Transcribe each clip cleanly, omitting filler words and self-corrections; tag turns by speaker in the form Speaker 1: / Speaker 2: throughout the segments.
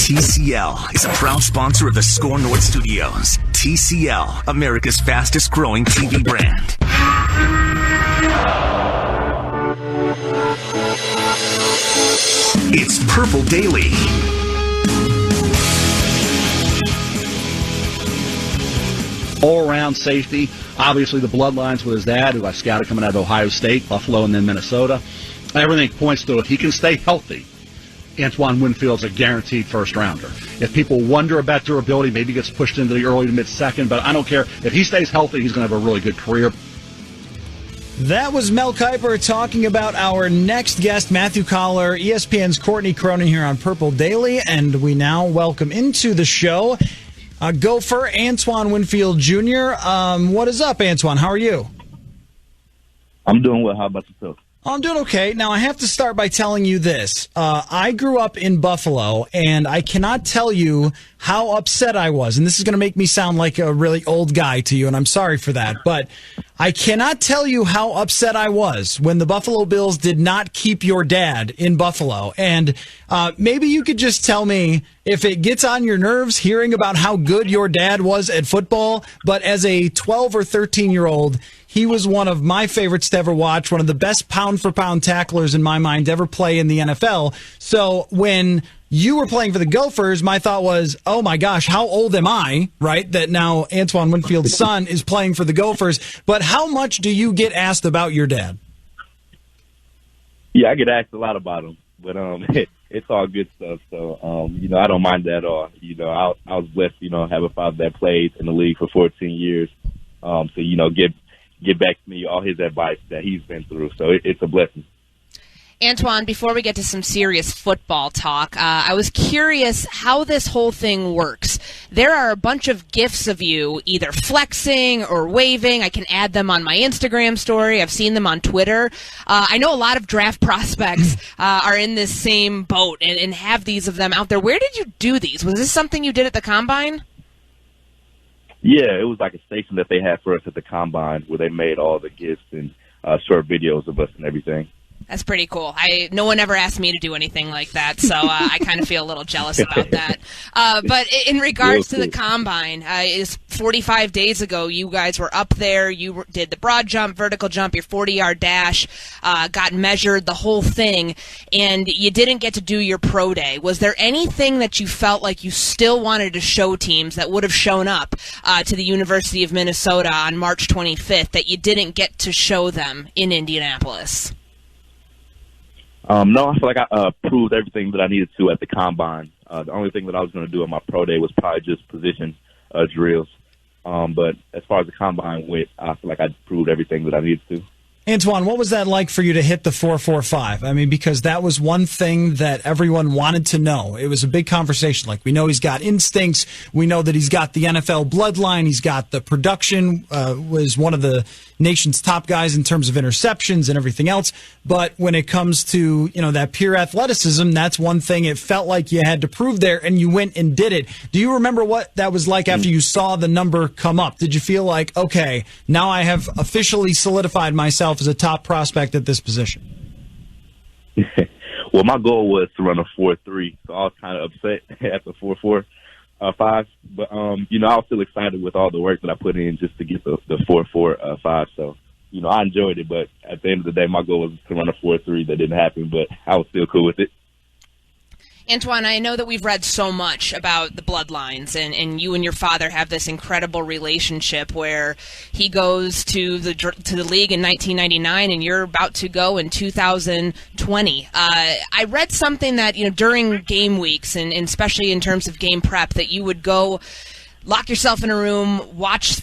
Speaker 1: TCL is a proud sponsor of the Score North Studios. TCL, America's fastest growing TV brand. It's Purple Daily.
Speaker 2: All-around safety. Obviously, the bloodlines with his dad, who I scouted coming out of Ohio State, Buffalo, and then Minnesota. Everything points to if he can stay healthy, Antoine Winfield's a guaranteed first-rounder. If people wonder about durability, maybe he gets pushed into the early to mid-second, but I don't care. If he stays healthy, he's going to have a really good career.
Speaker 3: That was Mel Kiper talking about our next guest, Matthew Collar, ESPN's Courtney Cronin here on Purple Daily, and we now welcome into the show Gopher Antoine Winfield Jr. What is up, Antoine? How are you?
Speaker 4: I'm doing well. How about yourself?
Speaker 3: I'm doing okay. Now, I have to start by telling you this. I grew up in Buffalo, and I cannot tell you how upset I was. And this is going to make me sound like a really old guy to you, and I'm sorry for that. But I cannot tell you how upset I was when the Buffalo Bills did not keep your dad in Buffalo. And maybe you could just tell me if it gets on your nerves hearing about how good your dad was at football. But as a 12 or 13-year-old, he was one of my favorites to ever watch, one of the best pound-for-pound tacklers in my mind to ever play in the NFL. So when you were playing for the Gophers, my thought was, oh my gosh, how old am I, right, that now Antoine Winfield's son is playing for the Gophers. But how much do you get asked about your dad?
Speaker 4: Yeah, I get asked a lot about him, but it's all good stuff. So, I don't mind that at all. I was blessed, have a father that played in the league for 14 years. Get back to me all his advice that he's been through. So it's a blessing.
Speaker 5: Antoine, before we get to some serious football talk, I was curious how this whole thing works. There are a bunch of GIFs of you either flexing or waving. I can add them on my Instagram story. I've seen them on Twitter. I know a lot of draft prospects are in this same boat and have these of them out there. Where did you do these? Was this something you did at the Combine?
Speaker 4: Yeah, it was like a station that they had for us at the Combine where they made all the GIFs and short videos of us and everything.
Speaker 5: That's pretty cool. No one ever asked me to do anything like that, so I kind of feel a little jealous about that. But in regards to the Combine, is 45 days ago, you guys were up there. You did the broad jump, vertical jump, your 40-yard dash, got measured, the whole thing, and you didn't get to do your pro day. Was there anything that you felt like you still wanted to show teams that would have shown up to the University of Minnesota on March 25th that you didn't get to show them in Indianapolis?
Speaker 4: No, I feel like I proved everything that I needed to at the Combine. The only thing that I was going to do at my pro day was probably just position drills. But as far as the Combine went, I feel like I proved everything that I needed to.
Speaker 3: Antoine, what was that like for you to hit the 4.45? I mean, because that was one thing that everyone wanted to know. It was a big conversation. Like, we know he's got instincts. We know that he's got the NFL bloodline. He's got the production, was one of the nation's top guys in terms of interceptions and everything else. But when it comes to, that pure athleticism, that's one thing it felt like you had to prove there, and you went and did it. Do you remember what that was like after you saw the number come up? Did you feel like, okay, now I have officially solidified myself as a top prospect at this position?
Speaker 4: Well, my goal was to run a 4.3, so I was kind of upset at the 4.45. But, I was still excited with all the work that I put in just to get the 4.45. So, I enjoyed it. But at the end of the day, my goal was to run a 4.3. That didn't happen, but I was still cool with it.
Speaker 5: Antoine, I know that we've read so much about the bloodlines, and you and your father have this incredible relationship where he goes to the league in 1999, and you're about to go in 2020. I read something that during game weeks, and especially in terms of game prep, that you would go lock yourself in a room, watch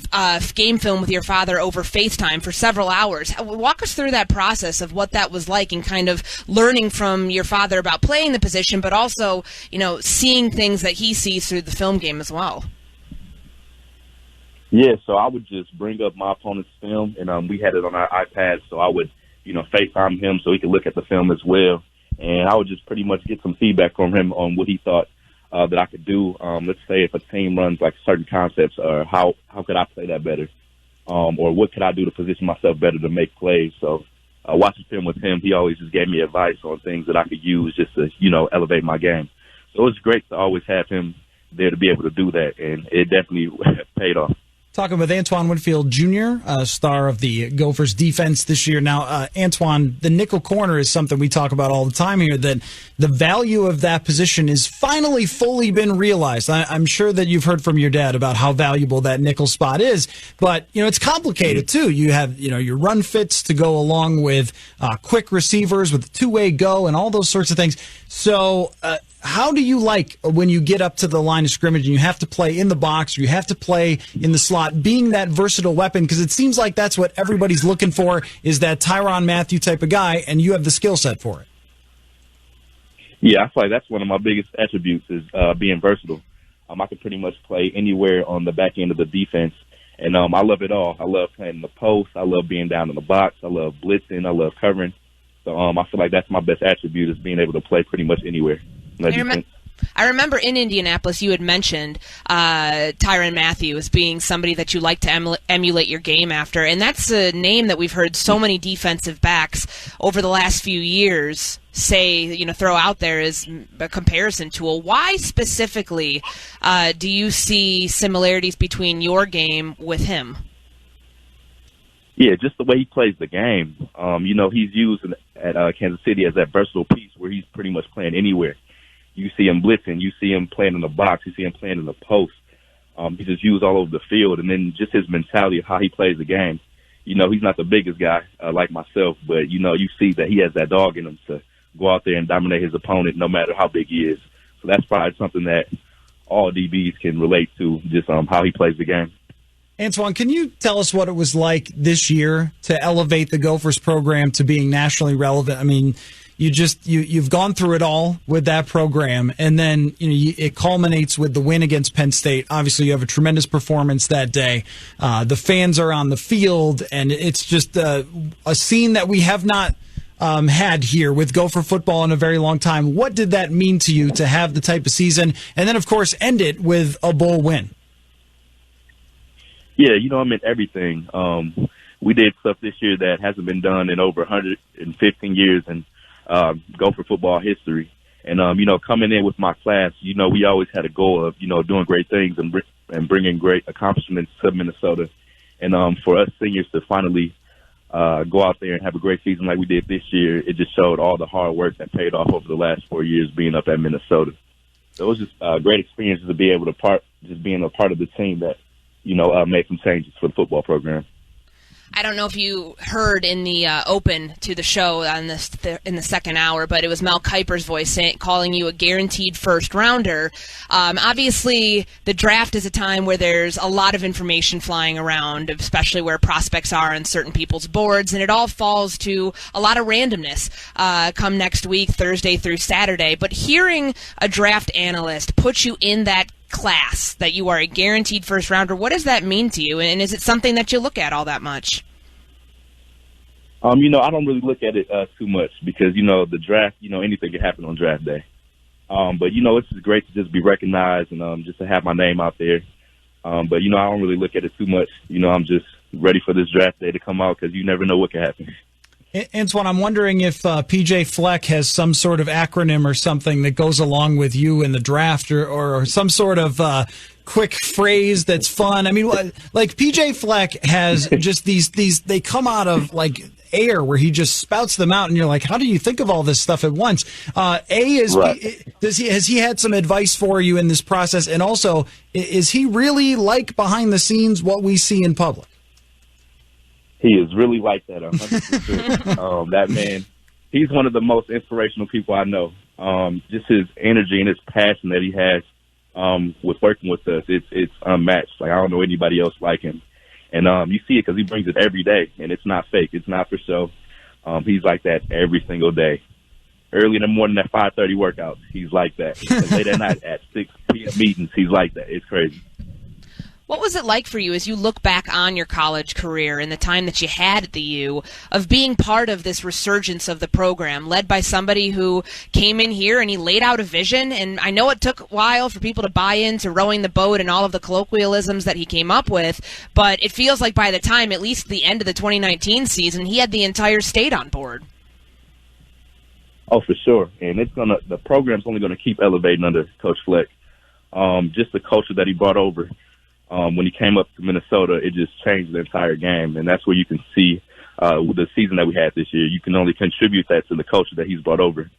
Speaker 5: game film with your father over FaceTime for several hours. Walk us through that process of what that was like and kind of learning from your father about playing the position, but also, seeing things that he sees through the film game as well.
Speaker 4: Yeah, so I would just bring up my opponent's film, and we had it on our iPad, so I would, FaceTime him so he could look at the film as well. And I would just pretty much get some feedback from him on what he thought that I could do. Let's say if a team runs like certain concepts, or how could I play that better? Or what could I do to position myself better to make plays? So watching film with him, he always just gave me advice on things that I could use just to, elevate my game. So it was great to always have him there to be able to do that, and it definitely paid off.
Speaker 3: Talking with Antoine Winfield Jr., star of the Gophers defense this year. Now, Antoine, the nickel corner is something we talk about all the time here, that the value of that position is finally fully been realized. I'm sure that you've heard from your dad about how valuable that nickel spot is, but, it's complicated too. You have, your run fits to go along with quick receivers with two-way go and all those sorts of things. So, how do you like when you get up to the line of scrimmage and you have to play in the box, or you have to play in the slot, being that versatile weapon? Because it seems like that's what everybody's looking for, is that Tyrann Mathieu type of guy, and you have the skill set for it.
Speaker 4: Yeah, I feel like that's one of my biggest attributes is being versatile. I can pretty much play anywhere on the back end of the defense, and I love it all. I love playing in the post. I love being down in the box. I love blitzing. I love covering. So I feel like that's my best attribute, is being able to play pretty much anywhere.
Speaker 5: I remember in Indianapolis you had mentioned Tyrann Mathieu as being somebody that you like to emulate your game after, and that's a name that we've heard so many defensive backs over the last few years say, throw out there as a comparison tool. Why specifically do you see similarities between your game with him?
Speaker 4: Yeah, just the way he plays the game. He's used at Kansas City as that versatile piece where he's pretty much playing anywhere. You see him blitzing. You see him playing in the box. You see him playing in the post. He's just used all over the field. And then just his mentality of how he plays the game. He's not the biggest guy like myself, but, you see that he has that dog in him to go out there and dominate his opponent no matter how big he is. So that's probably something that all DBs can relate to, just how he plays the game.
Speaker 3: Antoine, can you tell us what it was like this year to elevate the Gophers program to being nationally relevant? I mean, you've gone through it all with that program, and then it culminates with the win against Penn State. Obviously, you have a tremendous performance that day. The fans are on the field, and it's just a scene that we have not had here with Gopher football in a very long time. What did that mean to you to have the type of season, and then, of course, end it with a bowl win?
Speaker 4: Yeah, I meant everything. We did stuff this year that hasn't been done in over 115 years in Gopher football history. And, coming in with my class, we always had a goal of, doing great things and bringing great accomplishments to Minnesota. And for us seniors to finally go out there and have a great season like we did this year, it just showed all the hard work that paid off over the last 4 years being up at Minnesota. So it was just a great experience to be able to being a part of the team that, made some changes for the football program.
Speaker 5: I don't know if you heard in the open to the show on in the second hour, but it was Mel Kiper's voice calling you a guaranteed first rounder. Obviously, the draft is a time where there's a lot of information flying around, especially where prospects are on certain people's boards, and it all falls to a lot of randomness come next week, Thursday through Saturday. But hearing a draft analyst put you in that class that you are a guaranteed first rounder, what does that mean to you, and is it something that you look at all that much?
Speaker 4: I don't really look at it too much because the draft, anything can happen on draft day. But it's just great to just be recognized and just to have my name out there. But I don't really look at it too much. I'm just ready for this draft day to come out because you never know what can happen.
Speaker 3: Antoine, I'm wondering if PJ Fleck has some sort of acronym or something that goes along with you in the draft, or some sort of quick phrase that's fun. I mean, like PJ Fleck has just these they come out of like air where he just spouts them out, and you're like, how do you think of all this stuff at once? Right. Has he had some advice for you in this process, and also is he really like behind the scenes what we see in public?
Speaker 4: He is really like that, 100%. That man, he's one of the most inspirational people I know. Just his energy and his passion that he has with working with us, it's unmatched. Like, I don't know anybody else like him. And you see it because he brings it every day, and it's not fake. It's not for show. He's like that every single day. Early in the morning at 5:30 workouts, he's like that. Late at night at 6 p.m. meetings, he's like that. It's crazy.
Speaker 5: What was it like for you as you look back on your college career and the time that you had at the U of being part of this resurgence of the program, led by somebody who came in here and he laid out a vision? And I know it took a while for people to buy into rowing the boat and all of the colloquialisms that he came up with, but it feels like by the time, at least the end of the 2019 season, he had the entire state on board.
Speaker 4: Oh, for sure. And the program's only gonna keep elevating under Coach Fleck. Just the culture that he brought over when he came up to Minnesota, it just changed the entire game, and that's where you can see with the season that we had this year. You can only contribute that to the culture that he's brought over.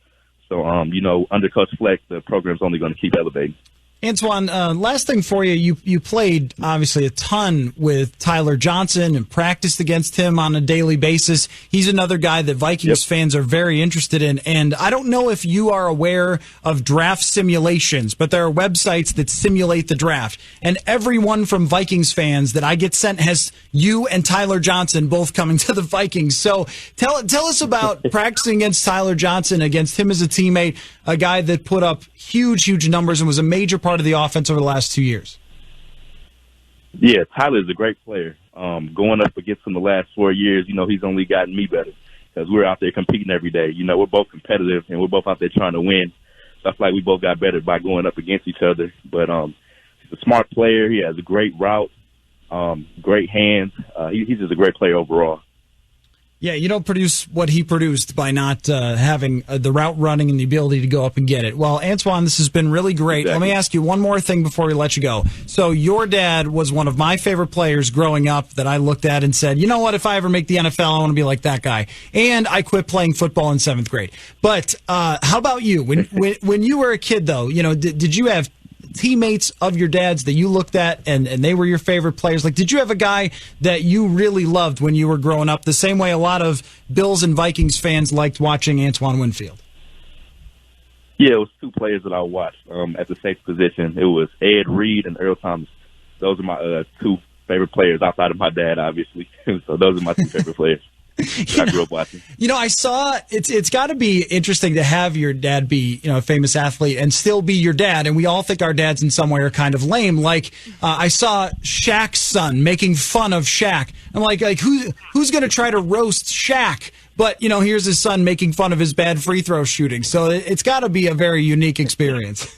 Speaker 4: So, under Coach Fleck, the program's only going to keep elevating.
Speaker 3: Antoine, last thing for you. You played, obviously, a ton with Tyler Johnson and practiced against him on a daily basis. He's another guy that Vikings fans are very interested in. And I don't know if you are aware of draft simulations, but there are websites that simulate the draft. And everyone from Vikings fans that I get sent has you and Tyler Johnson both coming to the Vikings. So tell us about practicing against Tyler Johnson, against him as a teammate, a guy that put up huge numbers and was a major part of the offense over the last 2 years.
Speaker 4: Yeah, Tyler's a great player. Going up against him the last 4 years, he's only gotten me better because we're out there competing every day. We're both competitive and we're both out there trying to win. So I feel like we both got better by going up against each other. But he's a smart player. He has a great route, great hands. He's just a great player overall.
Speaker 3: Yeah, you don't produce what he produced by not having the route running and the ability to go up and get it. Well, Antoine, this has been really great. Exactly. Let me ask you one more thing before we let you go. So your dad was one of my favorite players growing up that I looked at and said, you know what, if I ever make the NFL, I want to be like that guy. And I quit playing football in 7th grade. But how about you? When you were a kid, though, did you have teammates of your dad's that you looked at and they were your favorite players? Like, did you have a guy that you really loved when you were growing up, the same way a lot of Bills and Vikings fans liked watching Antoine Winfield?
Speaker 4: Yeah, it was 2 players that I watched at the safety position. It was Ed Reed and Earl Thomas. Those are my 2 favorite players outside of my dad, obviously. So those are my 2 favorite players. I grew up watching.
Speaker 3: I saw it's got to be interesting to have your dad be, a famous athlete and still be your dad. And we all think our dads in some way are kind of lame. Like, I saw Shaq's son making fun of Shaq. I'm like who's going to try to roast Shaq? But, here's his son making fun of his bad free throw shooting. So it's got to be a very unique experience.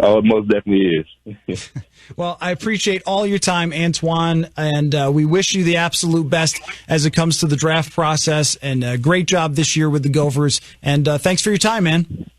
Speaker 4: Oh, it most definitely is.
Speaker 3: Well, I appreciate all your time, Antoine, and we wish you the absolute best as it comes to the draft process. And great job this year with the Gophers. And thanks for your time, man.